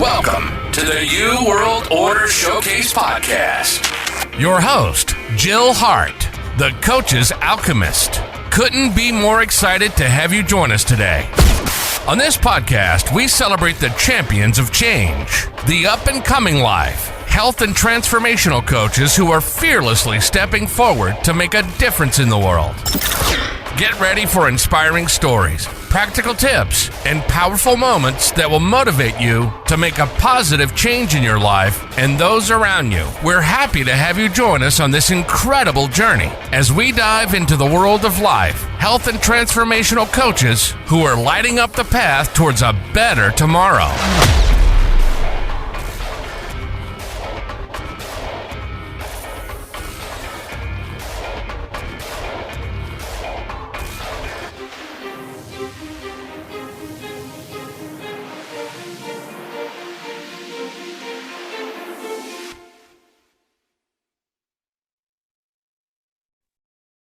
Welcome to the New World Order Showcase Podcast. Your host, Jill Hart, the Coach's Alchemist. Couldn't be more excited to have you join us today. On this podcast, we celebrate the champions of change, the up-and-coming life, health and transformational coaches who are fearlessly stepping forward to make a difference in the world. Get ready for inspiring stories, practical tips, and powerful moments that will motivate you to make a positive change in your life and those around you. We're happy to have you join us on this incredible journey as we dive into the world of life, health, and transformational coaches who are lighting up the path towards a better tomorrow.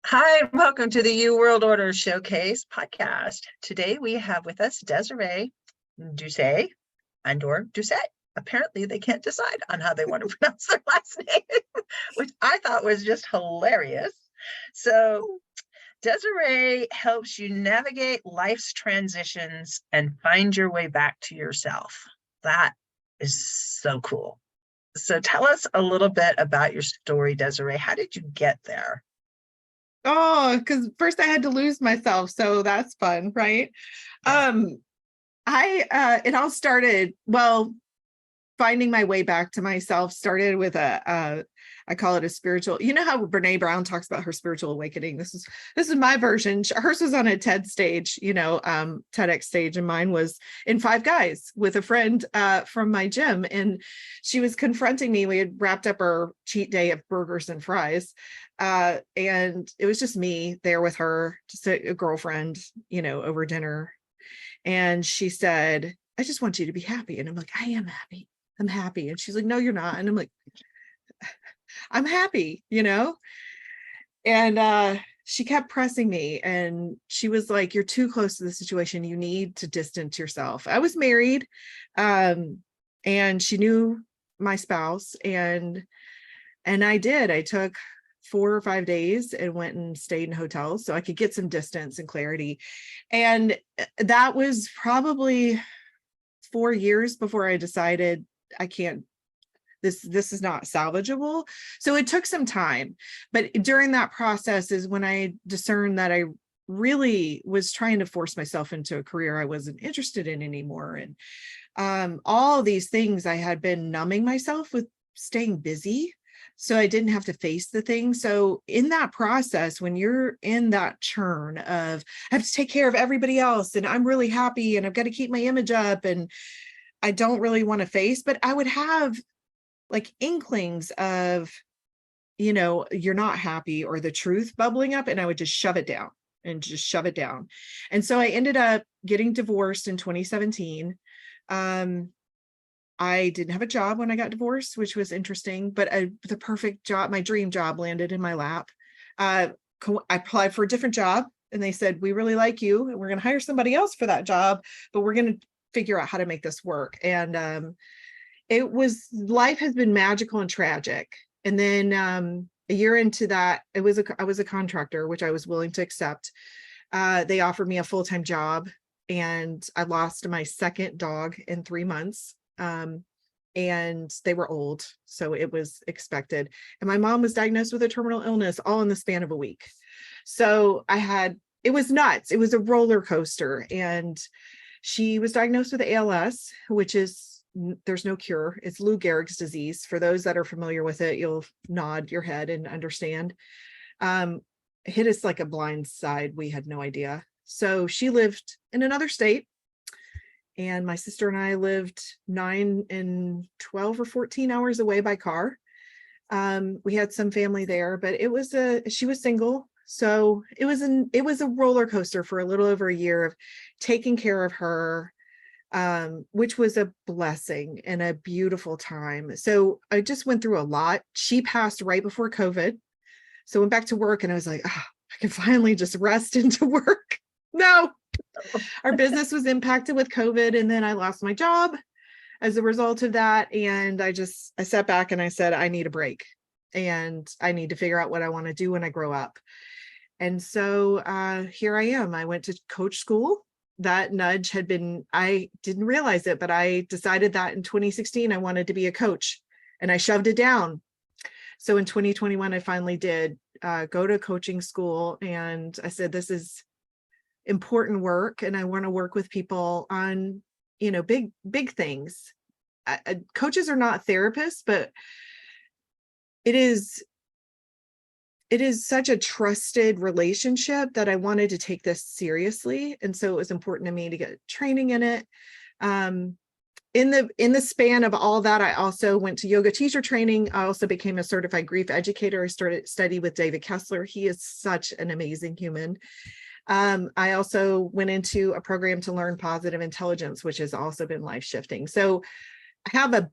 Hi, welcome to the New World Order Showcase podcast. Today we have with us Desiree Doucet or Doucet. Apparently they can't decide on how they want to pronounce their last name, which I thought was just hilarious. So Desiree helps you navigate life's transitions and find your way back to yourself. That is so cool. So tell us a little bit about your story, Desiree. How did you get there? Oh, because first I had to lose myself. So that's fun, right? Yeah. It all started, finding my way back to myself started with I call it a spiritual, you know how Brene Brown talks about her spiritual awakening. This is my version. Hers was on a TED stage, TEDx stage, and mine was in Five Guys with a friend from my gym. And she was confronting me. We had wrapped up our cheat day of burgers and fries. And it was just me there with her, just a girlfriend, over dinner. And she said, I just want you to be happy. And I'm like, I am happy. I'm happy. And she's like, no, you're not. And I'm like, I'm happy, and she kept pressing me, and she was like, you're too close to the situation. You need to distance yourself. I was married, and she knew my spouse, and I did. I took 4 or 5 days and went and stayed in hotels so I could get some distance and clarity. And that was probably 4 years before I decided I can't, this is not salvageable. So it took some time, but during that process is when I discerned that I really was trying to force myself into a career I wasn't interested in anymore. And all these things, I had been numbing myself with staying busy, so I didn't have to face the thing. So in that process, when you're in that churn of, I have to take care of everybody else, and I'm really happy, and I've got to keep my image up, and I don't really want to face, but I would have like inklings of, you're not happy, or the truth bubbling up, and I would just shove it down. And so I ended up getting divorced in 2017. I didn't have a job when I got divorced, which was interesting, but the perfect job, my dream job, landed in my lap. I applied for a different job, and they said, we really like you, and we're going to hire somebody else for that job, but we're going to figure out how to make this work. And life has been magical and tragic. And then a year into that, I was a contractor, which I was willing to accept. They offered me a full-time job, and I lost my second dog in 3 months. And they were old, so it was expected. And my mom was diagnosed with a terminal illness all in the span of a week. So it was nuts. It was a roller coaster. And she was diagnosed with ALS, which is, there's no cure. It's Lou Gehrig's disease. For those that are familiar with it, you'll nod your head and understand. It hit us like a blind side. We had no idea. So she lived in another state, and my sister and I lived 9 and 12 or 14 hours away by car. We had some family there, but she was single. So it was a roller coaster for a little over a year of taking care of her, which was a blessing and a beautiful time. So I just went through a lot. She passed right before COVID. So I went back to work, and I was like, I can finally just rest into work. No, our business was impacted with COVID, and then I lost my job. as a result of that. And I sat back and I said, I need a break and I need to figure out what I want to do when I grow up. And so here I am. I went to coach school. That nudge had been, I didn't realize it, but I decided that in 2016, I wanted to be a coach and I shoved it down. So in 2021, I finally did go to coaching school, and I said, this is important work and I want to work with people on, big things. Coaches are not therapists, but it is such a trusted relationship that I wanted to take this seriously. And so it was important to me to get training in it. In the span of all that, I also went to yoga teacher training. I also became a certified grief educator. I started study with David Kessler. He is such an amazing human. I also went into a program to learn positive intelligence, which has also been life-shifting. So I have a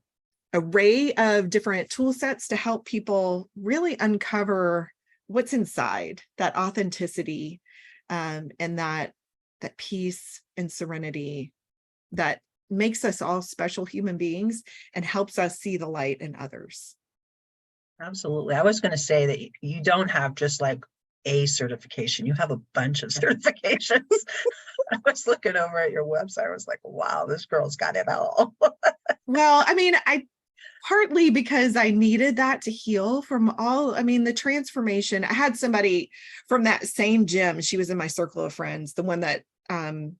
array of different tool sets to help people really uncover what's inside, that authenticity, and that peace and serenity that makes us all special human beings and helps us see the light in others. Absolutely. I was going to say that you don't have just like a certification. You have a bunch of certifications. I was looking over at your website. I was like, wow, this girl's got it all. Well, I mean, partly because I needed that to heal from the transformation. I had somebody from that same gym. She was in my circle of friends, the one that, from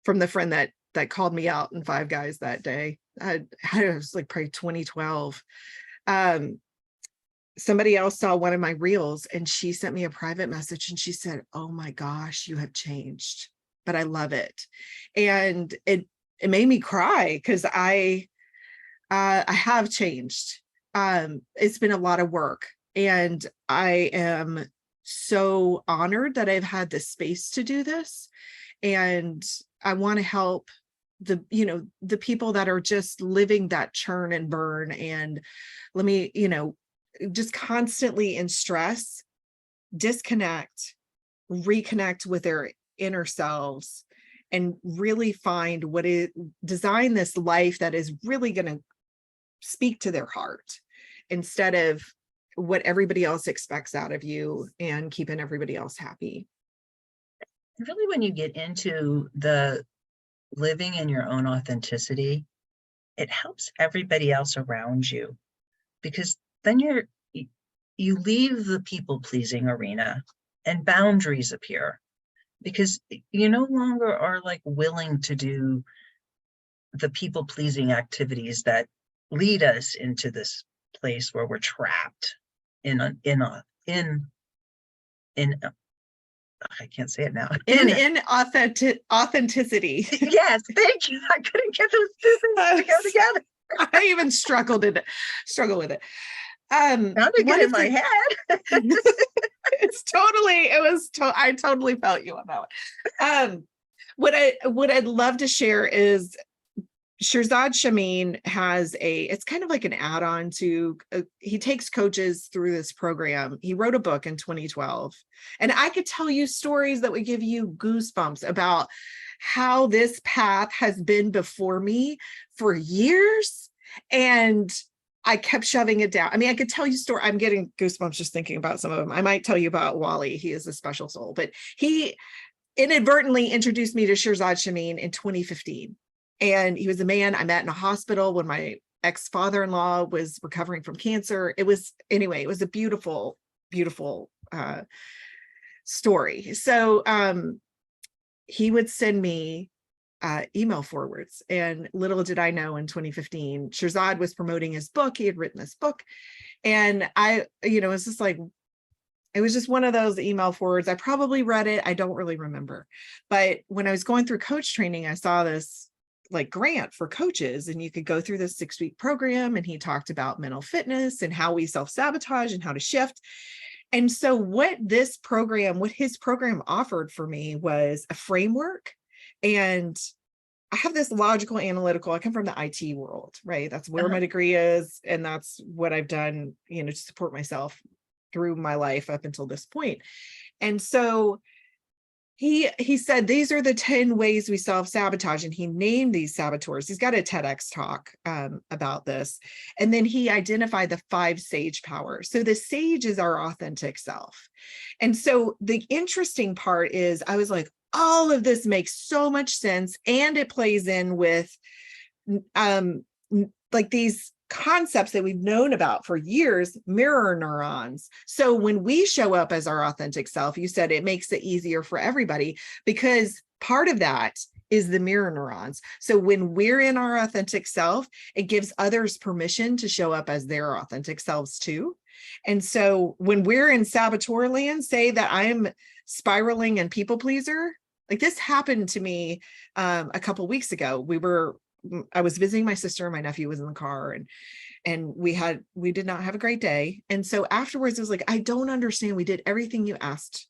the friend that called me out in Five Guys that day. It was like probably 2012. Somebody else saw one of my reels and she sent me a private message and she said, oh my gosh, you have changed, but I love it. And it made me cry because I have changed. It's been a lot of work and I am so honored that I've had the space to do this. And I want to help the people that are just living that churn and burn and just constantly in stress, disconnect, reconnect with their inner selves and really find design this life that is really going to speak to their heart instead of what everybody else expects out of you and keeping everybody else happy. Really, when you get into the living in your own authenticity, it helps everybody else around you, because then you leave the people-pleasing arena and boundaries appear, because you no longer are like willing to do the people-pleasing activities that lead us into this place where we're trapped in I can't say it now. In authenticity. Yes, thank you. I couldn't get those two things to go together. I even struggle with it. Sounded good in my head. I totally felt you on that one. What I'd love to share is Shirzad Chamine it's kind of like an add-on to, he takes coaches through this program. He wrote a book in 2012, and I could tell you stories that would give you goosebumps about how this path has been before me for years. And I kept shoving it down. I mean, I could tell you I'm getting goosebumps just thinking about some of them. I might tell you about Wally. He is a special soul, but he inadvertently introduced me to Shirzad Chamine in 2015. And he was a man I met in a hospital when my ex-father-in-law was recovering from cancer. It was a beautiful, beautiful story. So he would send me email forwards. And little did I know, in 2015, Shirzad was promoting his book. He had written this book. And it's just like, it was just one of those email forwards. I probably read it. I don't really remember. But when I was going through coach training, I saw this like grant for coaches, and you could go through this 6-week program. And he talked about mental fitness and how we self-sabotage and how to shift. And so what his program offered for me was a framework. And I have this logical analytical, I come from the IT world, right? That's where my degree is. And that's what I've done, to support myself through my life up until this point. And so He said these are the 10 ways we self-sabotage, and he named these saboteurs. He's got a TEDx talk about this, and then he identified the 5 sage powers. So the sage is our authentic self. And so the interesting part is I was like, all of this makes so much sense, and it plays in with like these concepts that we've known about for years, mirror neurons. So when we show up as our authentic self, you said it makes it easier for everybody, because part of that is the mirror neurons. So when we're in our authentic self, it gives others permission to show up as their authentic selves too. And so when we're in saboteur land, say that I'm spiraling and people pleaser, like this happened to me a couple weeks ago. I was visiting my sister, my nephew was in the car, and we did not have a great day. And so afterwards, it was like, I don't understand. We did everything you asked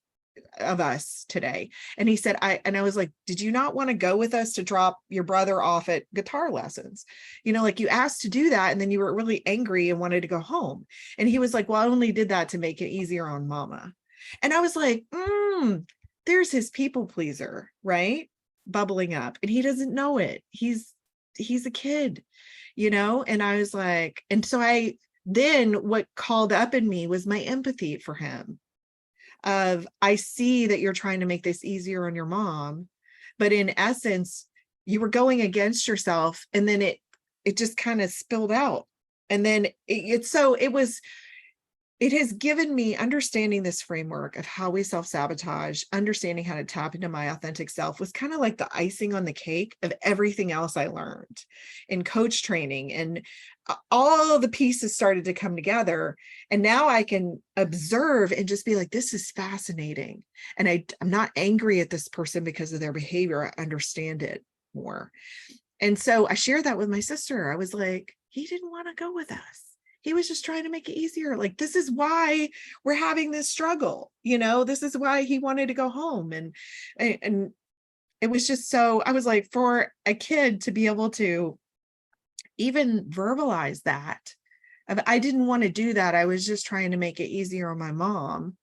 of us today. And he said, I was like, did you not want to go with us to drop your brother off at guitar lessons? Like you asked to do that, and then you were really angry and wanted to go home. And he was like, well, I only did that to make it easier on mama. And I was like, there's his people pleaser, right? Bubbling up, and he doesn't know it. He's a kid, and I was like, and so then what called up in me was my empathy for him of, I see that you're trying to make this easier on your mom, but in essence, you were going against yourself, and then it just kind of spilled out. And then it has given me understanding this framework of how we self-sabotage, understanding how to tap into my authentic self was kind of like the icing on the cake of everything else I learned in coach training. And all the pieces started to come together. And now I can observe and just be like, this is fascinating. And I'm not angry at this person because of their behavior. I understand it more. And so I shared that with my sister. I was like, he didn't want to go with us. He was just trying to make it easier. Like, this is why we're having this struggle. This is why he wanted to go home. And it was just so, I was like, for a kid to be able to even verbalize that, I didn't want to do that. I was just trying to make it easier on my mom,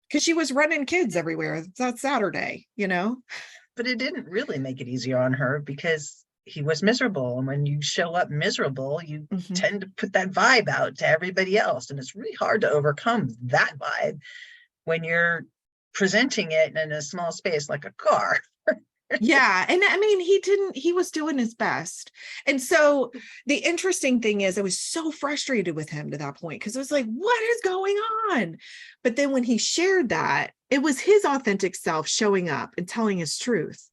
because she was running kids everywhere that Saturday, But it didn't really make it easier on her, because he was miserable. And when you show up miserable, you tend to put that vibe out to everybody else. And it's really hard to overcome that vibe when you're presenting it in a small space like a car. Yeah. And I mean, he was doing his best. And so the interesting thing is I was so frustrated with him to that point, because it was like, what is going on? But then when he shared that, it was his authentic self showing up and telling his truth.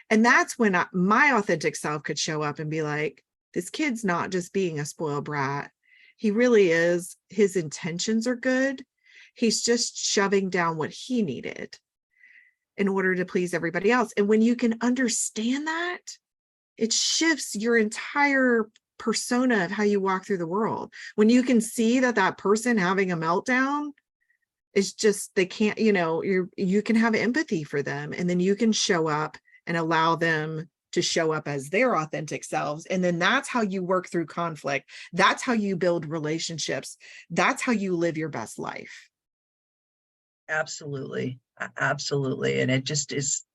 And that's when my authentic self could show up and be like, this kid's not just being a spoiled brat. He really is. His intentions are good. He's just shoving down what he needed in order to please everybody else. And when you can understand that, it shifts your entire persona of how you walk through the world. When you can see that person having a meltdown is just, they can't, you can have empathy for them, and then you can show up and allow them to show up as their authentic selves. And then that's how you work through conflict. That's how you build relationships. That's how you live your best life. Absolutely. Absolutely. And it just is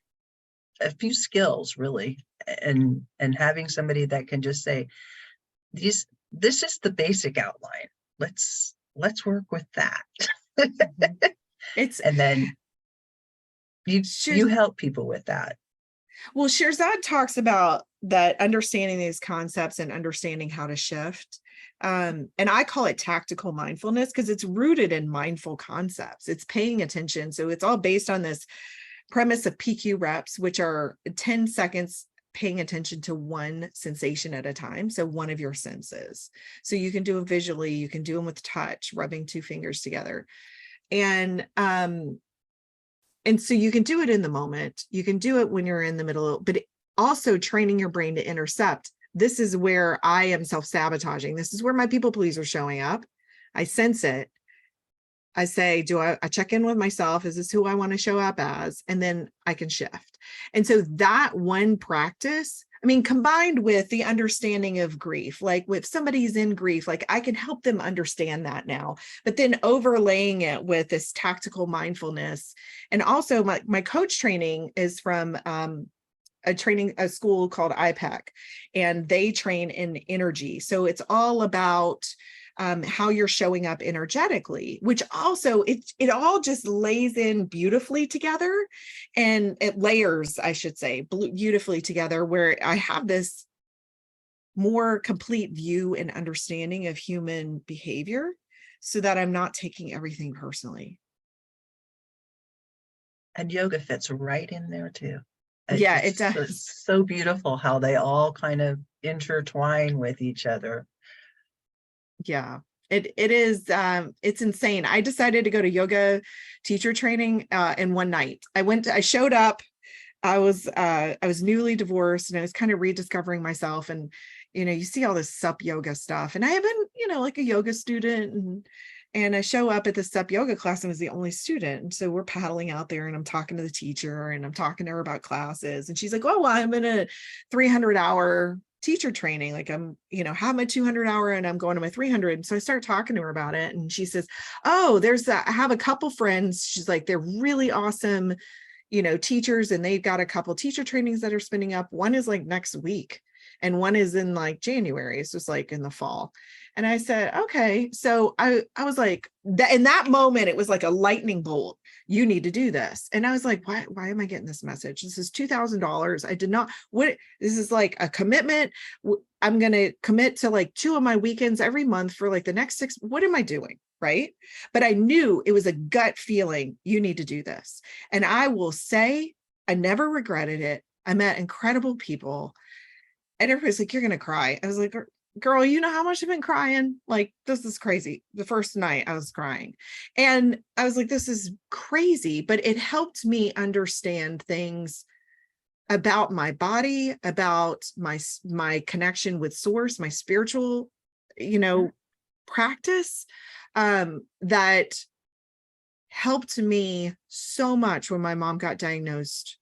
a few skills, really. And having somebody that can just say, this is the basic outline. Let's work with that. And then you help people with that. Well, Shirzad talks about that, understanding these concepts and understanding how to shift. And I call it tactical mindfulness, because it's rooted in mindful concepts. It's paying attention. So it's all based on this premise of PQ reps, which are 10 seconds paying attention to one sensation at a time. So one of your senses. So you can do them visually, you can do them with touch, rubbing 2 fingers together. And so you can do it in the moment. You can do it when you're in the middle, but also training your brain to intercept. This is where I am self-sabotaging. This is where my people pleaser showing up. I sense it. I say, I check in with myself? Is this who I want to show up as? And then I can shift. And so that one practice I mean, combined with the understanding of grief, like if somebody's in grief, like I can help them understand that now, but then overlaying it with this tactical mindfulness. And also my coach training is from a school called IPEC, and they train in energy. So it's all about how you're showing up energetically, which also it all just lays in beautifully together, and it layers, I should say, beautifully together, where I have this more complete view and understanding of human behavior so that I'm not taking everything personally. And yoga fits right in there too. Yeah, it does. It's so beautiful how they all kind of intertwine with each other. Yeah, it is. It's insane. I decided to go to yoga teacher training in one night. I showed up. I was newly divorced, and I was kind of rediscovering myself. And you see all this sup yoga stuff, and I have been like a yoga student, and I show up at the sup yoga class and was the only student. And so we're paddling out there, and I'm talking to the teacher, and I'm talking to her about classes, and she's like, "Oh, well, I'm in a 300-hour teacher training. Like I'm, have my 200-hour and I'm going to my 300." And so I start talking to her about it, and she says, "Oh, I have a couple friends." She's like, "They're really awesome, teachers, and they've got a couple teacher trainings that are spinning up. One is like next week, and one is in like January. It's just like in the fall." And I said, "Okay." So I was like, that in that moment, it was like a lightning bolt. You need to do this. And I was like, why am I getting this message? This is $2,000. I did not, this is like a commitment. I'm going to commit to like 2 of my weekends every month for like the next 6. What am I doing? Right. But I knew it was a gut feeling. You need to do this. And I will say, I never regretted it. I met incredible people, and everybody's like, "You're going to cry." I was like, "Girl, you know how much I've been crying? Like, this is crazy." The first night I was crying, and I was like, "This is crazy," but it helped me understand things about my body, about my connection with source, my spiritual, practice, that helped me so much when my mom got diagnosed,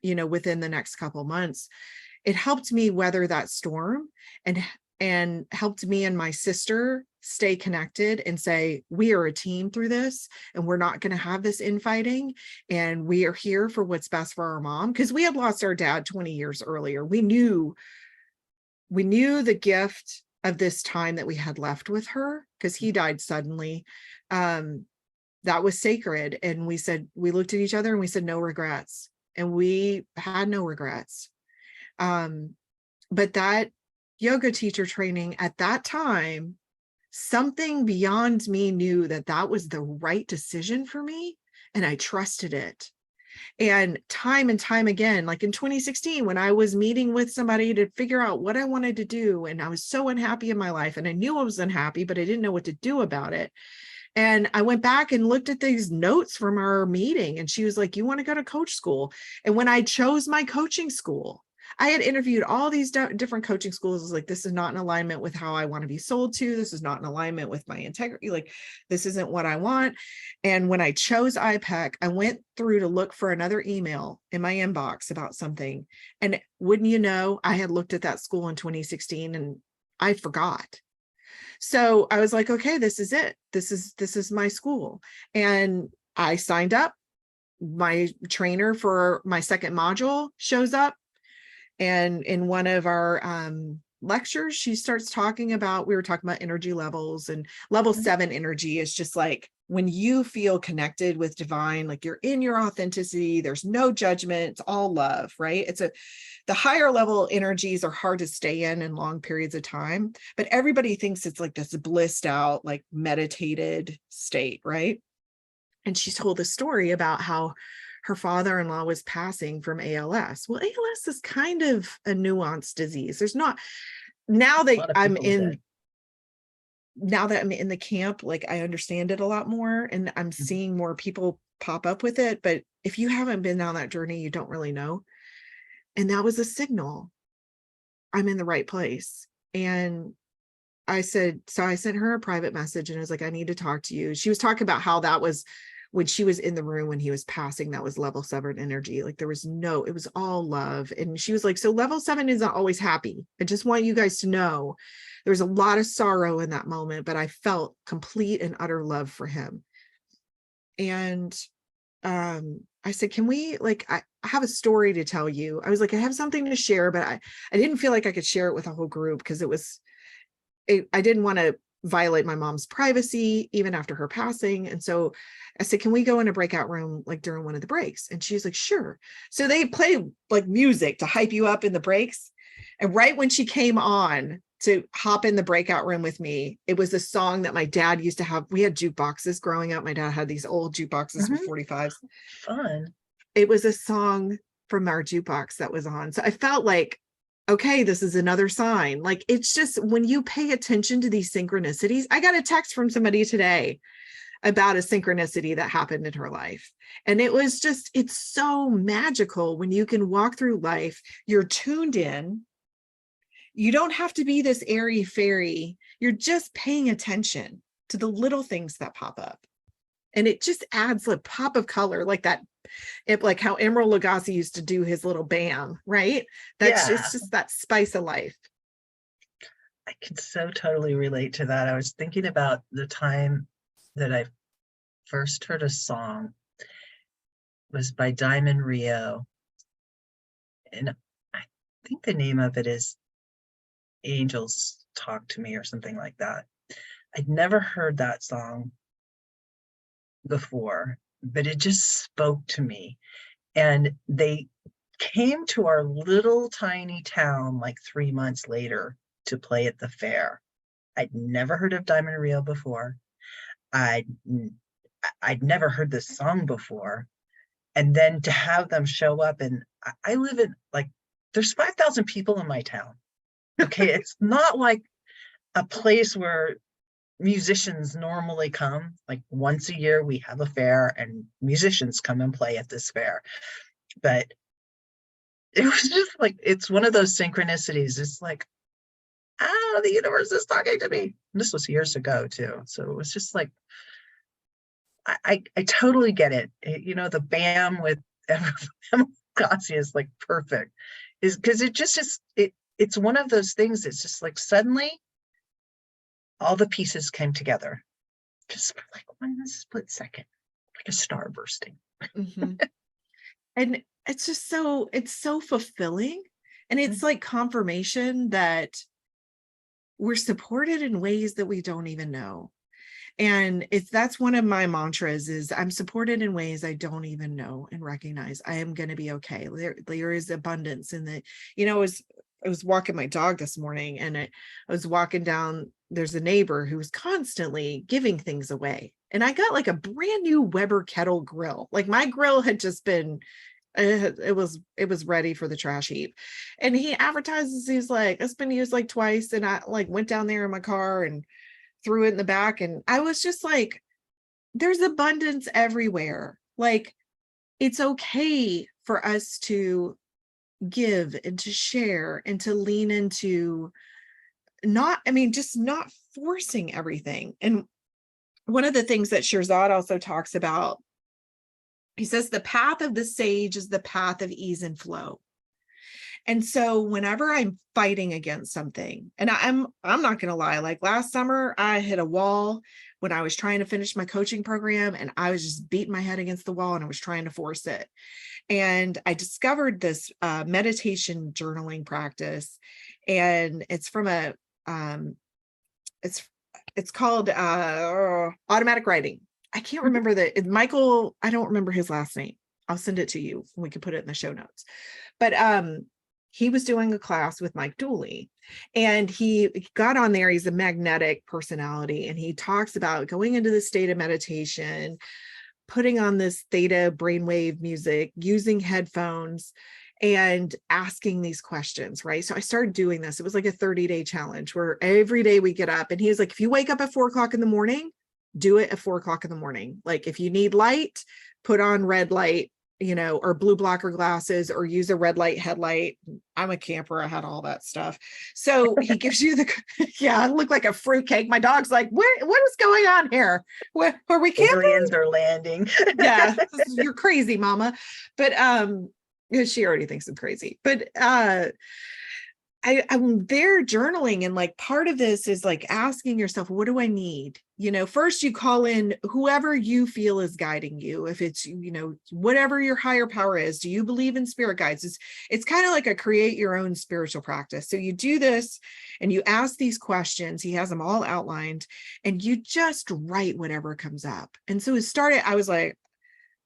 within the next couple months. It helped me weather that storm, and helped me and my sister stay connected and say, we are a team through this, and we're not going to have this infighting, and we are here for what's best for our mom. Because we had lost our dad 20 years earlier. We knew the gift of this time that we had left with her, because he died suddenly. That was sacred. And we looked at each other and we said, no regrets. And we had no regrets. But that yoga teacher training at that time, something beyond me knew that was the right decision for me, and I trusted it. And time again, like in 2016, when I was meeting with somebody to figure out what I wanted to do, and I was so unhappy in my life, and I knew I was unhappy, but I didn't know what to do about it. And I went back and looked at these notes from our meeting, and she was like, "You want to go to coach school?" And when I chose my coaching school, I had interviewed all these different coaching schools. I was like, this is not in alignment with how I want to be sold to. This is not in alignment with my integrity. Like, this isn't what I want. And when I chose IPEC, I went through to look for another email in my inbox about something. And wouldn't you know, I had looked at that school in 2016 and I forgot. So I was like, okay, this is it. This is my school. And I signed up. My trainer for my second module shows up. And in one of our lectures, she starts talking about, we were talking about energy levels, and level 7 energy is just like when you feel connected with divine, like you're in your authenticity, there's no judgment, it's all love, right? The higher level energies are hard to stay in long periods of time, but everybody thinks it's like this blissed out, like meditated state, right? And she told a story about how her father-in-law was passing from ALS. Well, ALS is kind of a nuanced disease. There's not, now that I'm in the camp, like I understand it a lot more, and I'm seeing more people pop up with it. But if you haven't been down that journey, you don't really know. And that was a signal. I'm in the right place. And I sent her a private message, and I was like, I need to talk to you. She was talking about how that was when she was in the room when he was passing, that was level 7 energy. Like it was all love. And she was like, so level 7 isn't always happy. I just want you guys to know there was a lot of sorrow in that moment, but I felt complete and utter love for him. And I said, can we, like, I have a story to tell you. I was like, I have something to share, but I didn't feel like I could share it with a whole group because I didn't want to violate my mom's privacy even after her passing. And so I said, can we go in a breakout room like during one of the breaks? And she's like, sure. So they play like music to hype you up in the breaks. And right when she came on to hop in the breakout room with me, it was a song that my dad used to have. We had jukeboxes growing up. My dad had these old jukeboxes with 45s. Fun. It was a song from our jukebox that was on. So I felt like, okay, this is another sign. Like, it's just when you pay attention to these synchronicities. I got a text from somebody today about a synchronicity that happened in her life. And it was just, it's so magical when you can walk through life, you're tuned in. You don't have to be this airy fairy. You're just paying attention to the little things that pop up. And it just adds a pop of color like that. Like how Emeril Lagasse used to do his little bam, right? It's just that spice of life. I can so totally relate to that. I was thinking about the time that I first heard a song. It was by Diamond Rio. And I think the name of it is Angels Talk to Me or something like that. I'd never heard that song before, but it just spoke to me. And they came to our little tiny town like 3 months later to play at the fair. I'd never heard of Diamond Rio before. I'd never heard this song before. And then to have them show up, and I live in, like, there's 5,000 people in my town. Okay, it's not like a place where musicians normally come. Like once a year we have a fair and musicians come and play at this fair. But it was just like, it's one of those synchronicities. It's like, the universe is talking to me. And this was years ago too. So it was just like, I totally get it. You know, the BAM with Lagasse is like perfect. Is because it just is, it's one of those things that's just like suddenly all the pieces came together just for like one split second, like a star bursting. Mm-hmm. And it's just it's so fulfilling. And it's like confirmation that we're supported in ways that we don't even know. And that's one of my mantras is I'm supported in ways I don't even know and recognize I am going to be okay. There is abundance in the, I was walking my dog this morning and I was walking down, there's a neighbor who's constantly giving things away. And I got like a brand new Weber kettle grill. Like my grill had just been, it was ready for the trash heap. And he advertises, he's like, it's been used like twice. And I like went down there in my car and threw it in the back. And I was just like, there's abundance everywhere. Like, it's okay for us to give and to share and to lean into just not forcing everything. And one of the things that Shirzad also talks about, he says, the path of the sage is the path of ease and flow. And so whenever I'm fighting against something, and I'm not going to lie, like last summer, I hit a wall when I was trying to finish my coaching program and I was just beating my head against the wall and I was trying to force it. And I discovered this meditation journaling practice, and it's from it's called automatic writing. I can't remember Michael, I don't remember his last name. I'll send it to you and we can put it in the show notes. But he was doing a class with Mike Dooley, and he got on there. He's a magnetic personality, and he talks about going into the state of meditation, putting on this theta brainwave music, using headphones, and asking these questions, right? So I started doing this. It was like a 30-day challenge where every day we get up, and he's like, if you wake up at 4:00 in the morning, do it at 4:00 in the morning. Like if you need light, put on red light or blue blocker glasses, or use a red light headlight. I'm a camper. I had all that stuff. So he gives you I look like a fruitcake. My dog's like, what is going on here? Where are we camping? Aliens are landing. Yeah, you're crazy, mama. But she already thinks I'm crazy. But I'm there journaling, and like part of this is like asking yourself, what do I need? First you call in whoever you feel is guiding you. If it's, whatever your higher power is, do you believe in spirit guides? It's kind of like a create your own spiritual practice. So you do this and you ask these questions. He has them all outlined, and you just write whatever comes up. And so it started, I was like,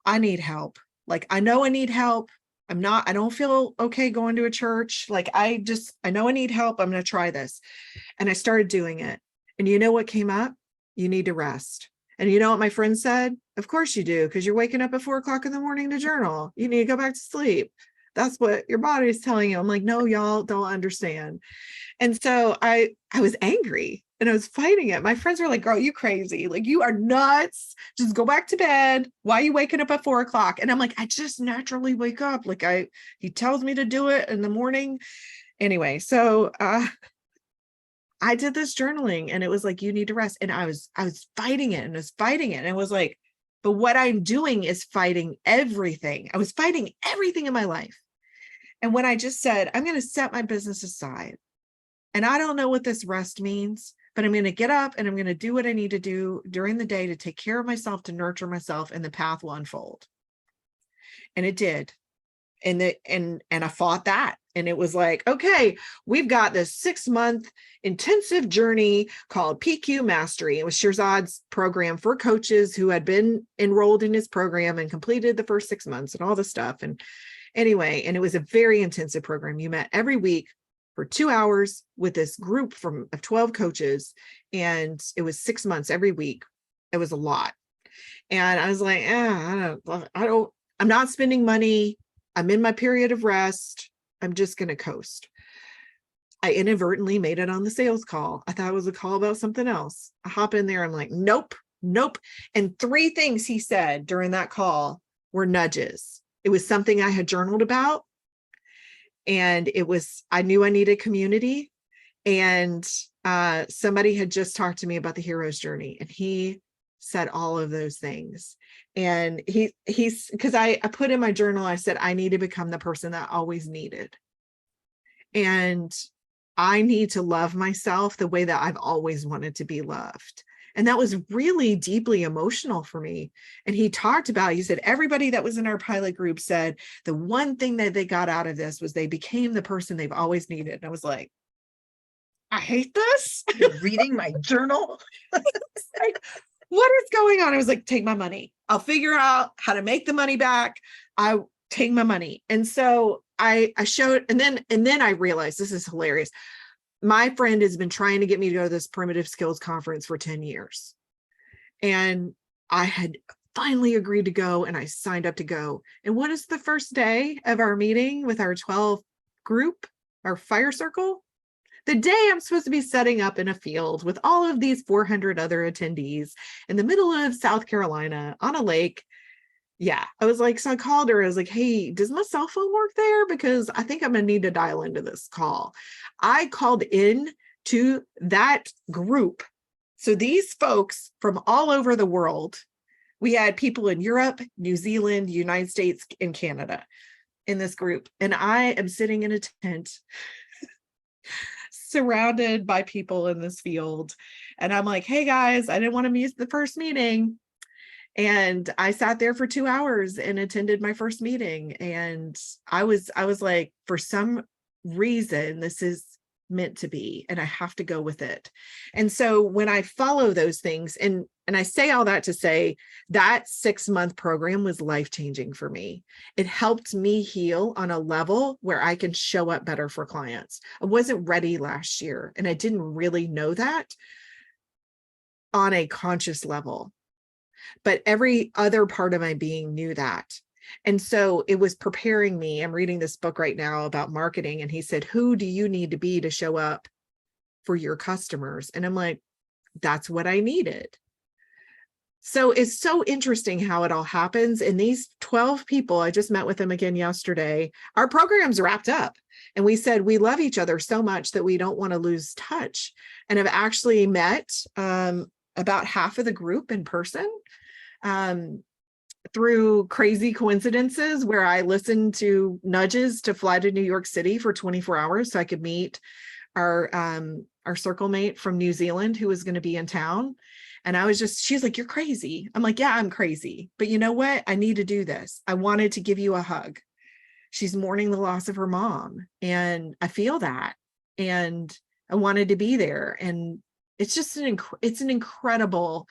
I need help. Like, I know I need help. I don't feel okay going to a church. Like, I know I need help. I'm going to try this. And I started doing it. And you know what came up? You need to rest. And you know what my friend said? Of course you do, because you're waking up at 4:00 in the morning to journal. You need to go back to sleep. That's what your body is telling you. I'm like, no, y'all don't understand. And so I was angry and I was fighting it. My friends were like, girl, you crazy. Like, you are nuts. Just go back to bed. Why are you waking up at 4:00? And I'm like, I just naturally wake up. Like, he tells me to do it in the morning. Anyway, so I did this journaling, and it was like, you need to rest. And I was fighting it, and I was fighting it. And it was like, but what I'm doing is fighting everything. I was fighting everything in my life. And when I just said, I'm going to set my business aside, and I don't know what this rest means, but I'm going to get up and I'm going to do what I need to do during the day to take care of myself, to nurture myself, and the path will unfold. And it did. And I fought that. And it was like, okay, we've got this 6-month intensive journey called PQ Mastery. It was Shirzad's program for coaches who had been enrolled in his program and completed the first 6 months and all this stuff. And anyway, and it was a very intensive program. You met every week for 2 hours with this group of 12 coaches. And it was 6 months every week. It was a lot. And I was like, I'm not spending money. I'm in my period of rest. I'm just going to coast. I inadvertently made it on the sales call. I thought it was a call about something else. I hop in there. I'm like, nope. And 3 things he said during that call were nudges. It was something I had journaled about. And I knew I needed community. And somebody had just talked to me about the hero's journey. And he said all of those things. And he's because I put in my journal, I said, I need to become the person that I always needed. And I need to love myself the way that I've always wanted to be loved. And that was really deeply emotional for me. And he talked about, he said, everybody that was in our pilot group said the one thing that they got out of this was they became the person they've always needed. And I was like, I hate this. You're reading my journal. Like, what is going on? I was like, take my money. I'll figure out how to make the money back. I take my money. And so I showed, and then I realized, this is hilarious. My friend has been trying to get me to go to this primitive skills conference for 10 years. And I had finally agreed to go, and I signed up to go. And what is the first day of our meeting with our 12 group, our fire circle? The day I'm supposed to be setting up in a field with all of these 400 other attendees in the middle of South Carolina on a lake. Yeah, I was like, so I called her. I was like, hey, does my cell phone work there? Because I think I'm going to need to dial into this call. I called in to that group. So these folks from all over the world, we had people in Europe, New Zealand, United States, and Canada in this group. And I am sitting in a tent surrounded by people in this field. And I'm like, hey guys, I didn't want to miss the first meeting. And I sat there for 2 hours and attended my first meeting. And I was like, for some reason, this is meant to be, and I have to go with it. And so when I follow those things, and I say all that to say that 6-month program was life-changing for me. It helped me heal on a level where I can show up better for clients. I wasn't ready last year, and I didn't really know that on a conscious level. But every other part of my being knew that. And so it was preparing me. I'm reading this book right now about marketing. And he said, who do you need to be to show up for your customers? And I'm like, that's what I needed. So it's so interesting how it all happens. And these 12 people, I just met with them again yesterday. Our program's wrapped up. And we said we love each other so much that we don't want to lose touch. And I've actually met about half of the group in person through crazy coincidences where I listened to nudges to fly to New York City for 24 hours so I could meet our circle mate from New Zealand who was going to be in town. And I was she's like, you're crazy. I'm like, yeah, I'm crazy. But you know what? I need to do this. I wanted to give you a hug. She's mourning the loss of her mom. And I feel that. And I wanted to be there. And it's just it's an incredible,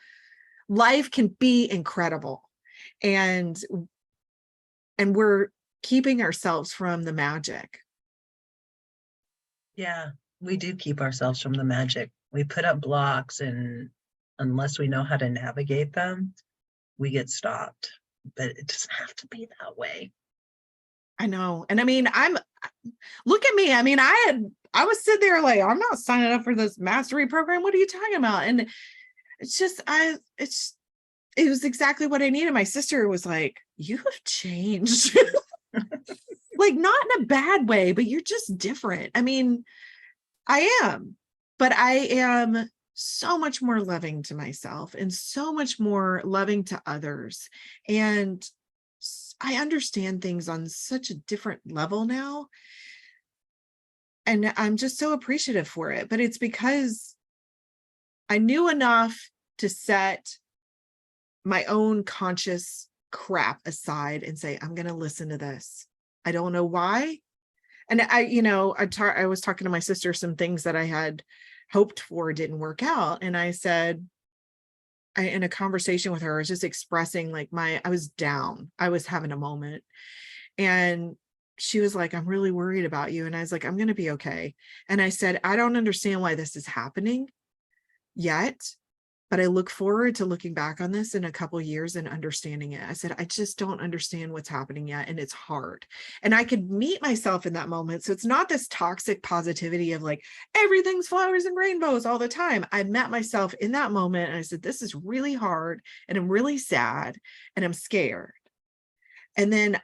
life can be incredible. And we're keeping ourselves from the magic. Yeah, we do keep ourselves from the magic. We put up blocks, and unless we know how to navigate them, we get stopped. But it doesn't have to be that way. I know. And I mean, look at me. I mean, I was sitting there like, I'm not signing up for this mastery program. What are you talking about? And it's just, it was exactly what I needed. My sister was like, you have changed. Like, not in a bad way, but you're just different. I mean, I am, but I am so much more loving to myself and so much more loving to others. And I understand things on such a different level now. And I'm just so appreciative for it. But it's because I knew enough to set my own conscious crap aside and say, I'm going to listen to this. I don't know why. And I was talking to my sister, some things that I had hoped for didn't work out. And I said, in a conversation with her, I was just expressing like I was down. I was having a moment. And she was like, I'm really worried about you. And I was like, I'm going to be okay. And I said, I don't understand why this is happening yet, but I look forward to looking back on this in a couple of years and understanding it. I said, I just don't understand what's happening yet. And it's hard. And I could meet myself in that moment. So it's not this toxic positivity of like, everything's flowers and rainbows all the time. I met myself in that moment and I said, this is really hard and I'm really sad and I'm scared. And then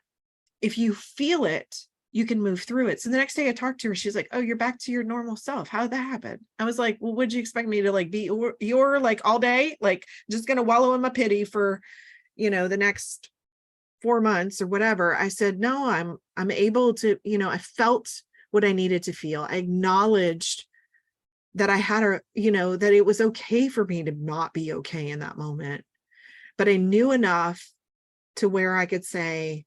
if you feel it, you can move through it. So the next day I talked to her, she's like, oh, you're back to your normal self. How did that happen? I was like, well, would you expect me to like be your like all day, like just going to wallow in my pity for, the next 4 months or whatever? I said, no, I'm able to, I felt what I needed to feel. I acknowledged that I had that it was okay for me to not be okay in that moment. But I knew enough to where I could say,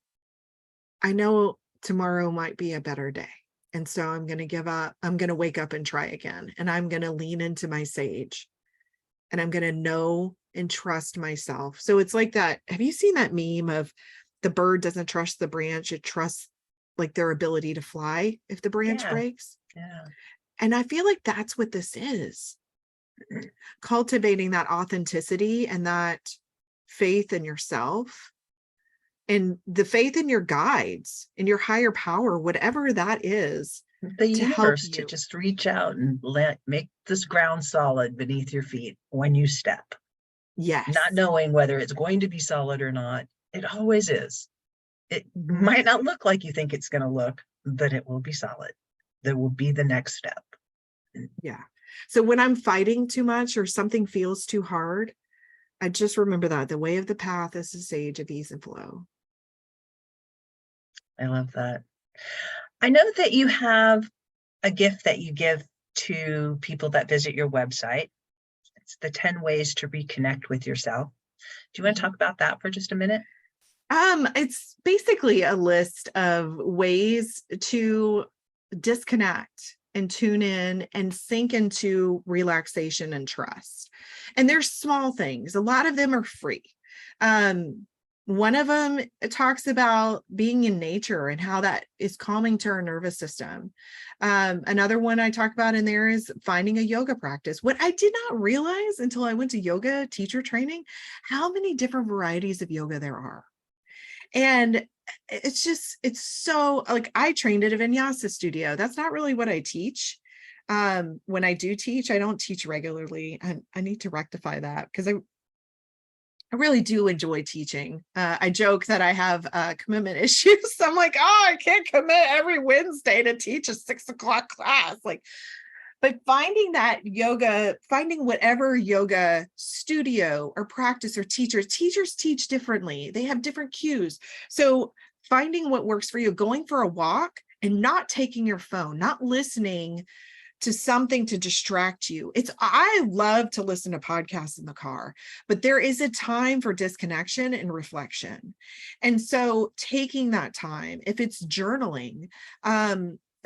I know tomorrow might be a better day. And so I'm going to give up. I'm going to wake up and try again. And I'm going to lean into my sage. And I'm going to know and trust myself. So it's like that. Have you seen that meme of the bird doesn't trust the branch? It trusts like their ability to fly if the branch breaks. Yeah. And I feel like that's what this is. Cultivating that authenticity and that faith in yourself. And the faith in your guides, in your higher power, whatever that is, the universe to just reach out and make this ground solid beneath your feet when you step. Yes. Not knowing whether it's going to be solid or not. It always is. It might not look like you think it's going to look, but it will be solid. That will be the next step. Yeah. So when I'm fighting too much or something feels too hard, I just remember that the way of the path is the sage of ease and flow. I love that. I know that you have a gift that you give to people that visit your website. It's the 10 ways to reconnect with yourself. Do you want to talk about that for just a minute? It's basically a list of ways to disconnect and tune in and sink into relaxation and trust. And there's small things. A lot of them are free. One of them talks about being in nature and how that is calming to our nervous system. Another one I talk about in there is finding a yoga practice. What I did not realize until I went to yoga teacher training, how many different varieties of yoga there are. And it's so like, I trained at a vinyasa studio. That's not really what I teach. When I do teach, I don't teach regularly. I need to rectify that because I really do enjoy teaching. I joke that I have commitment issues. I'm like, oh, I can't commit every Wednesday to teach a 6 o'clock class. Like, but finding that yoga, finding whatever yoga studio or practice or teachers teach differently. They have different cues. So finding what works for you, going for a walk and not taking your phone, not listening to something to distract you. I love to listen to podcasts in the car, but there is a time for disconnection and reflection. And so taking that time, if it's journaling,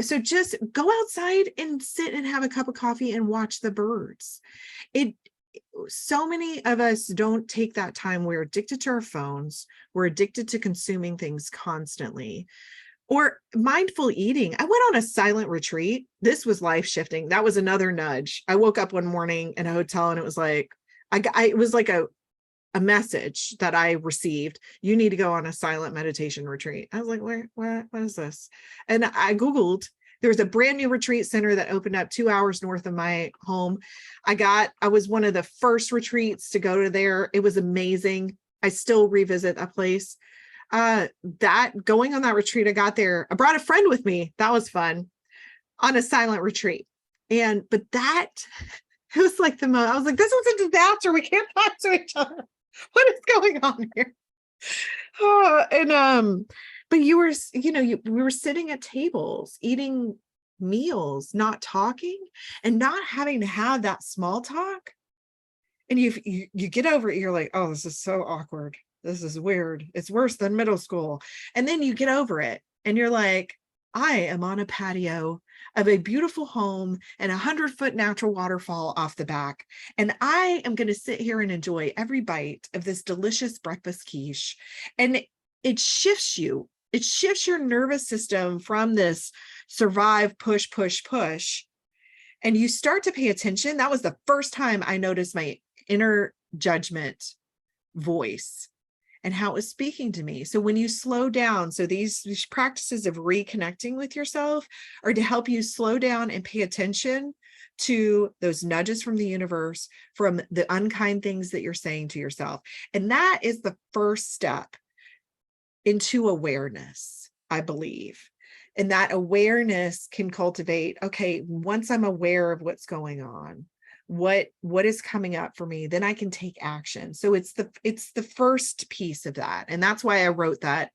so just go outside and sit and have a cup of coffee and watch the birds. So many of us don't take that time. We're addicted to our phones. We're addicted to consuming things constantly. Or mindful eating. I went on a silent retreat. This was life shifting. That was another nudge. I woke up one morning in a hotel and it was like, it was like a message that I received. You need to go on a silent meditation retreat. I was like, what is this? And I Googled, there was a brand new retreat center that opened up 2 hours north of my home. I was one of the first retreats to go to there. It was amazing. I still revisit that place. Going on that retreat, I got there. I brought a friend with me. That was fun on a silent retreat. But it was like I was like, this was a disaster. We can't talk to each other. What is going on here? But we were sitting at tables, eating meals, not talking and not having to have that small talk. And you get over it. You're like, oh, this is so awkward. This is weird. It's worse than middle school. And then you get over it and you're like, I am on a patio of a beautiful home and 100-foot natural waterfall off the back. And I am going to sit here and enjoy every bite of this delicious breakfast quiche. And it shifts you. It shifts your nervous system from this survive, push, push, push. And you start to pay attention. That was the first time I noticed my inner judgment voice and how it was speaking to me. So when you slow down, so these practices of reconnecting with yourself are to help you slow down and pay attention to those nudges from the universe, from the unkind things that you're saying to yourself. And that is the first step into awareness, I believe. And that awareness can cultivate, okay, once I'm aware of what's going on, what is coming up for me, then I can take action. So it's the first piece of that. And that's why I wrote that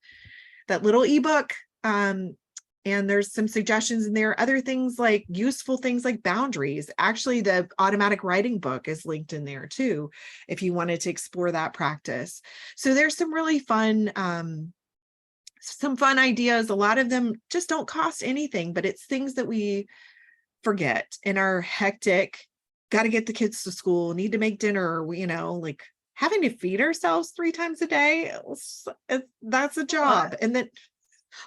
little ebook. And there's some suggestions in there, other things like useful things like boundaries. Actually, the automatic writing book is linked in there too, if you wanted to explore that practice. So there's some really fun, ideas. A lot of them just don't cost anything, but it's things that we forget in our hectic, got to get the kids to school, need to make dinner, like having to feed ourselves 3 times a day. That's a job. And then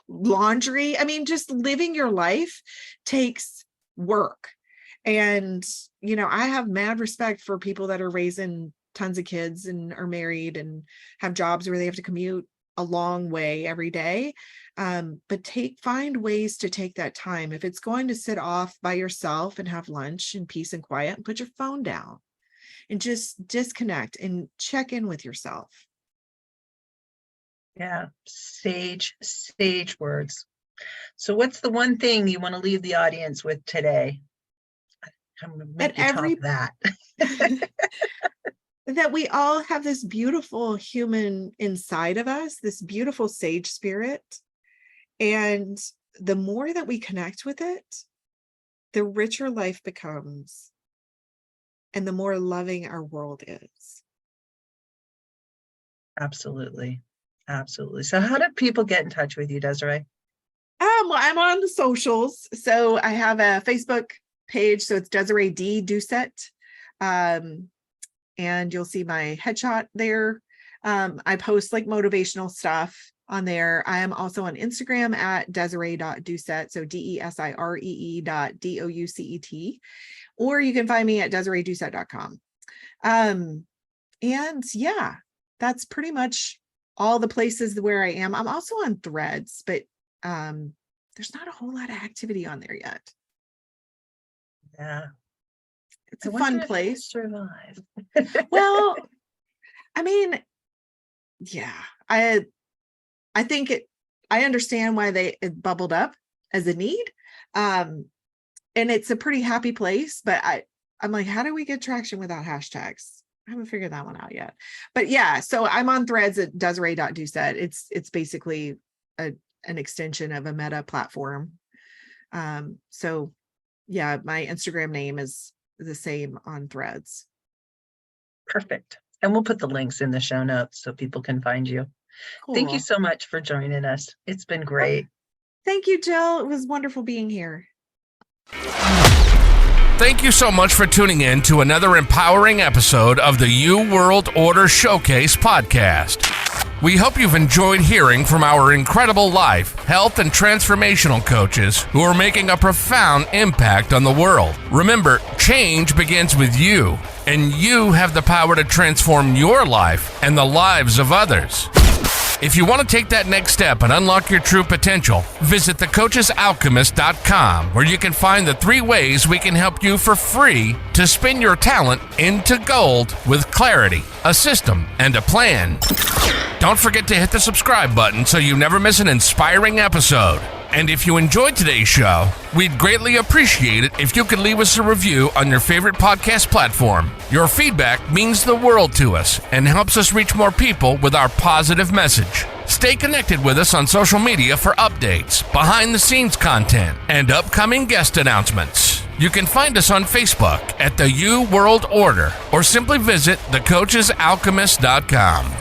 laundry. I mean, just living your life takes work. And, I have mad respect for people that are raising tons of kids and are married and have jobs where they have to commute a long way every day. But find ways to take that time. If it's going to sit off by yourself and have lunch in peace and quiet, and put your phone down and just disconnect and check in with yourself. Yeah, sage words. So what's the one thing you want to leave the audience with today? I'm going to make you talk that. That we all have this beautiful human inside of us, this beautiful sage spirit. And the more that we connect with it, the richer life becomes and the more loving our world is. Absolutely. So how do people get in touch with you, Desiree? Well, I'm on the socials. So I have a Facebook page. So it's Desiree D. Doucet. And you'll see my headshot there. I post like motivational stuff on there. I am also on Instagram at Desiree.Doucet. So DESIREE.DOUCET. Or you can find me at DesireeDoucet.com. And yeah, that's pretty much all the places where I am. I'm also on Threads, but there's not a whole lot of activity on there yet. Yeah. It's a fun place. Survive. Well, I mean, Yeah, I think I understand why it bubbled up as a need. And it's a pretty happy place, but I'm like, how do we get traction without hashtags? I haven't figured that one out yet. But yeah, so I'm on Threads at Desiree.Doucet. It's basically an extension of a Meta platform. So yeah, my Instagram name is the same on Threads. Perfect. And we'll put the links in the show notes so people can find you. Cool. Thank you so much for joining us. It's been great. Thank you, Jill. It was wonderful being here. Thank you so much for tuning in to another empowering episode of the U World Order Showcase podcast. We hope you've enjoyed hearing from our incredible life, health, and transformational coaches who are making a profound impact on the world. Remember, change begins with you, and you have the power to transform your life and the lives of others. If you want to take that next step and unlock your true potential, visit thecoachesalchemist.com, where you can find the 3 ways we can help you for free to spin your talent into gold with clarity, a system, and a plan. Don't forget to hit the subscribe button so you never miss an inspiring episode. And if you enjoyed today's show, we'd greatly appreciate it if you could leave us a review on your favorite podcast platform. Your feedback means the world to us and helps us reach more people with our positive message. Stay connected with us on social media for updates, behind-the-scenes content, and upcoming guest announcements. You can find us on Facebook at the U World Order or simply visit thecoachesalchemist.com.